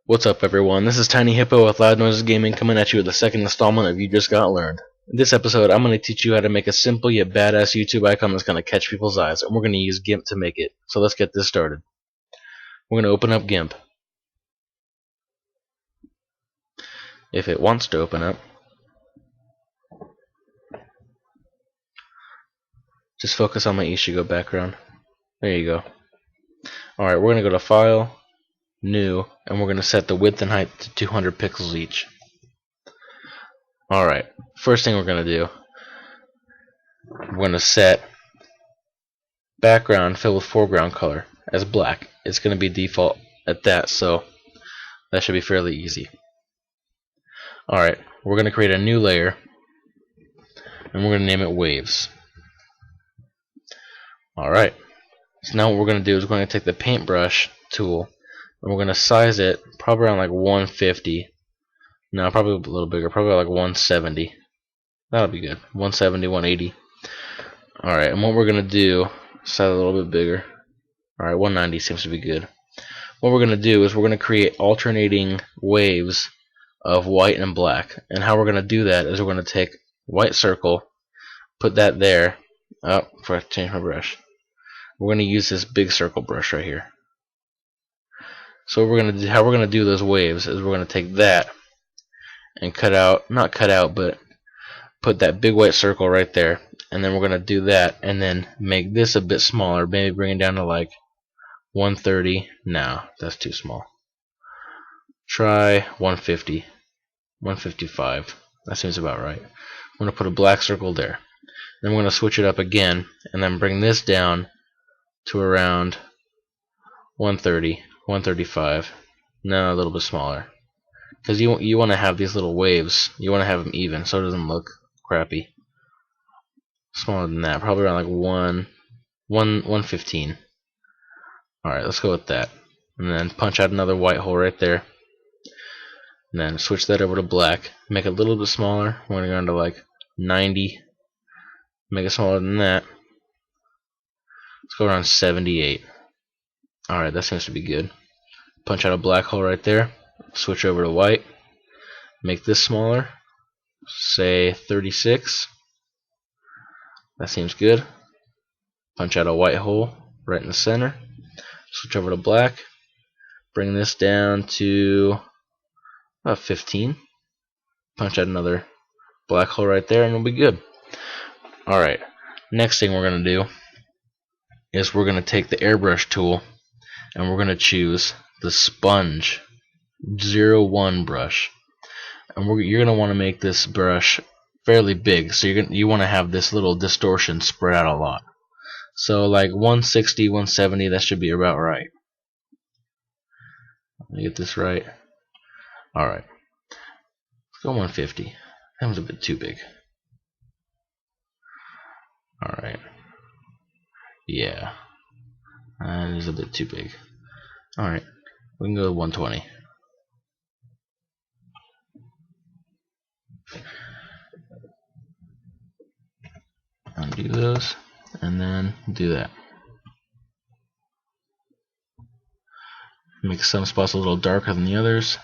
What's up, everyone? This is TinyHippo with LoudNoisesGaming coming at you with the second installment of You Just Got Learned. In this episode, I'm going to teach you how to make a simple yet badass YouTube icon that's going to catch people's eyes, and we're going to use GIMP to make it. So let's get this started. We're going to open up GIMP. If it wants to open up. Just focus on my Ishigo background. There you go. Alright, we're going to go to File, New, and we're going to set the width and height to 200 pixels each. Alright, first thing we're going to do, we're going to set background filled with foreground color as black. It's going to be default at that, so that should be fairly easy. Alright, we're going to create a new layer, and we're going to name it Waves. Alright, so now what we're going to do is we're going to take the paintbrush tool, and we're going to size it probably around like 150. No, probably a little bigger, probably like 170. That'll be good. 170, 180. Alright, and what we're going to do, size it a little bit bigger. Alright, 190 seems to be good. What we're going to do is we're going to create alternating waves of white and black. And how we're going to do that is we're going to take white circle, put that there. Oh, before I change my brush. We're going to use this big circle brush right here. So what we're going to do, how we're going to do those waves is we're going to take that and cut out, not cut out, but put that big white circle right there, and then we're going to do that and then make this a bit smaller, maybe bring it down to like 130. No, that's too small. Try 150, 155. That seems about right. I'm going to put a black circle there. Then we're going to switch it up again and then bring this down to around 130, 135. No, a little bit smaller. Because you want to have these little waves, you want to have them even so it doesn't look crappy. Smaller than that, probably around like 115. Alright, let's go with that. And then punch out another white hole right there. And then switch that over to black. Make it a little bit smaller. We're going to go down to like 90. Make it smaller than that. Let's go around 78. Alright, that seems to be good. Punch out a black hole right there. Switch over to white. Make this smaller. Say 36. That seems good. Punch out a white hole right in the center. Switch over to black. Bring this down to about 15. Punch out another black hole right there and we'll be good. Alright, next thing we're going to do is we're going to take the airbrush tool and we're going to choose the sponge 01 brush. And you're going to want to make this brush fairly big, so you want to have this little distortion spread out a lot. So like 160, 170, that should be about right. Let me get this right. Alright. Let's go 150. That was a bit too big. Alright. Yeah. That is a bit too big. Alright. We can go to 120. Undo those, and then do that. Make some spots a little darker than the others.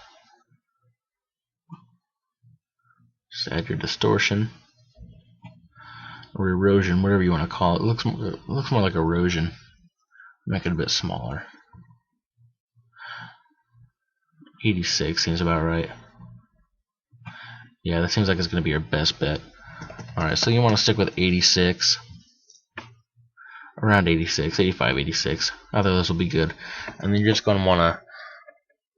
Just add your distortion or erosion, whatever you want to call it. It looks more like erosion. Make it a bit smaller. 86 seems about right. Yeah, that seems like it's going to be your best bet. Alright, so you want to stick with 86. Around 86, 85, 86. Either of those will be good. And then you're just going to want to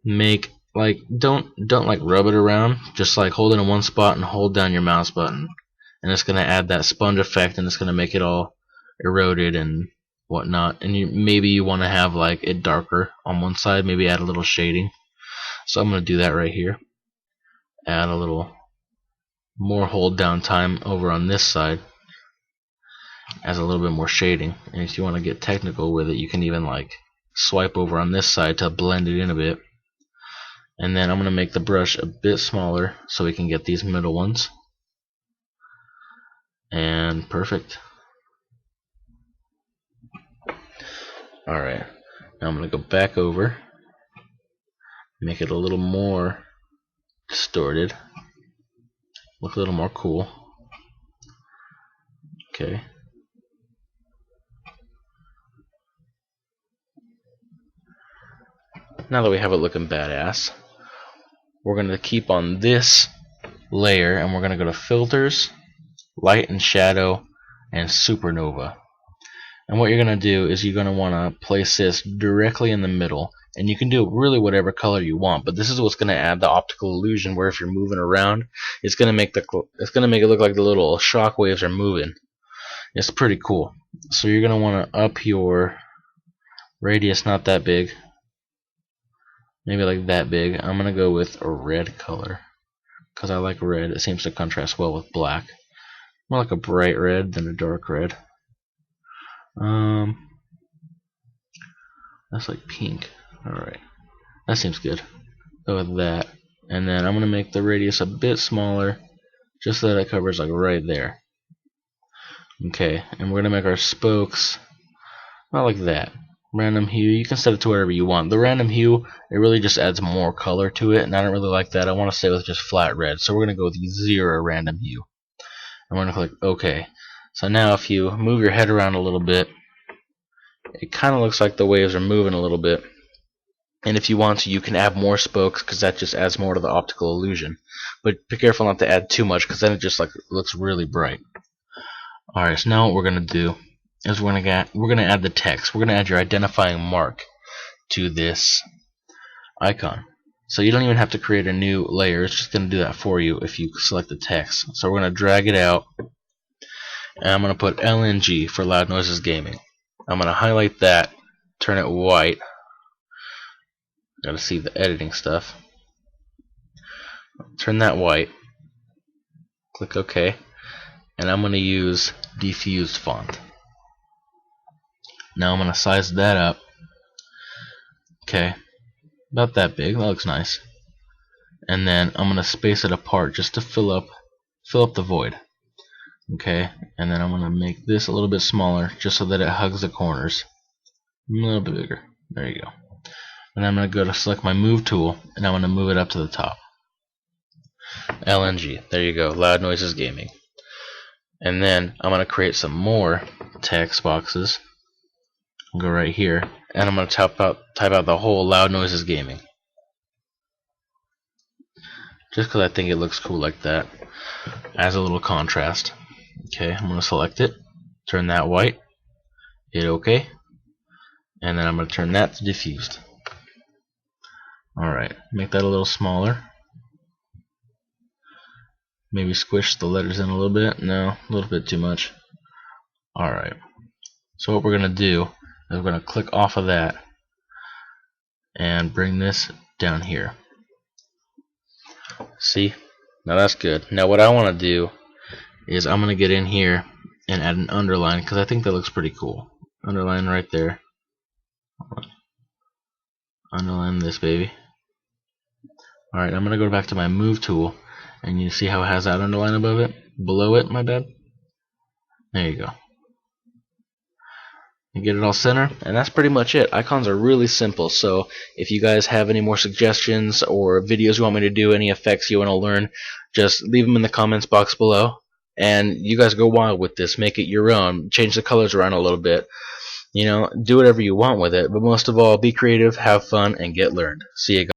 make, like, don't like rub it around. Just like hold it in one spot and hold down your mouse button. And it's going to add that sponge effect and it's going to make it all eroded and whatnot. And maybe you want to have like it darker on one side. Maybe add a little shading. So I'm going to do that right here. Add a little more hold down time over on this side as a little bit more shading. And if you want to get technical with it, you can even like swipe over on this side to blend it in a bit. And then I'm going to make the brush a bit smaller so we can get these middle ones. And perfect. Alright, now I'm going to go back over, Make it a little more distorted. Look a little more cool. Okay. Now that we have it looking badass, we're going to keep on this layer and we're going to go to Filters, Light and Shadow, and Supernova. And what you're going to do is you're going to want to place this directly in the middle. And you can do really whatever color you want, but this is what's going to add the optical illusion, where if you're moving around, it's going to make it look like the little shock waves are moving. It's pretty cool. So you're going to want to up your radius, not that big, maybe like that big. I'm going to go with a red color because I like red. It seems to contrast well with black. More like a bright red than a dark red. That's like pink. Alright, that seems good. Go with that. And then I'm going to make the radius a bit smaller, just so that it covers like right there. Okay, and we're going to make our spokes not like that. Random hue, you can set it to whatever you want. The random hue, it really just adds more color to it, and I don't really like that. I want to stay with just flat red, so we're going to go with 0 random hue. And we're going to click OK. So now if you move your head around a little bit, it kind of looks like the waves are moving a little bit. And if you want to, you can add more spokes because that just adds more to the optical illusion. But be careful not to add too much because then it just looks really bright. Alright, so now what we're going to do is we're going to add the text. We're going to add your identifying mark to this icon. So you don't even have to create a new layer. It's just going to do that for you if you select the text. So we're going to drag it out. And I'm going to put LNG for LoudNoisesGaming. I'm going to highlight that, turn it white. Gotta see the editing stuff. Turn that white. Click OK. And I'm going to use diffused font. Now I'm going to size that up. Okay. About that big. That looks nice. And then I'm going to space it apart just to fill up the void. Okay. And then I'm going to make this a little bit smaller just so that it hugs the corners. A little bit bigger. There you go. And I'm going to go to select my move tool, and I'm going to move it up to the top. LNG. There you go. LoudNoisesGaming. And then I'm going to create some more text boxes. I'll go right here, and I'm going to type out the whole LoudNoisesGaming. Just because I think it looks cool like that. Adds a little contrast. Okay, I'm going to select it. Turn that white. Hit OK. And then I'm going to turn that to diffused. Alright, make that a little smaller. Maybe squish the letters in a little bit. No, a little bit too much. Alright, so what we're going to do is we're going to click off of that and bring this down here. See? Now that's good. Now what I want to do is I'm going to get in here and add an underline because I think that looks pretty cool. Underline right there. Underline this baby. Alright, I'm going to go back to my move tool, and you see how it has that underline above it? Below it, my bad. There you go. You get it all center, and that's pretty much it. Icons are really simple, so if you guys have any more suggestions or videos you want me to do, any effects you want to learn, just leave them in the comments box below, and you guys go wild with this. Make it your own. Change the colors around a little bit. You know, do whatever you want with it, but most of all, be creative, have fun, and get learned. See you guys.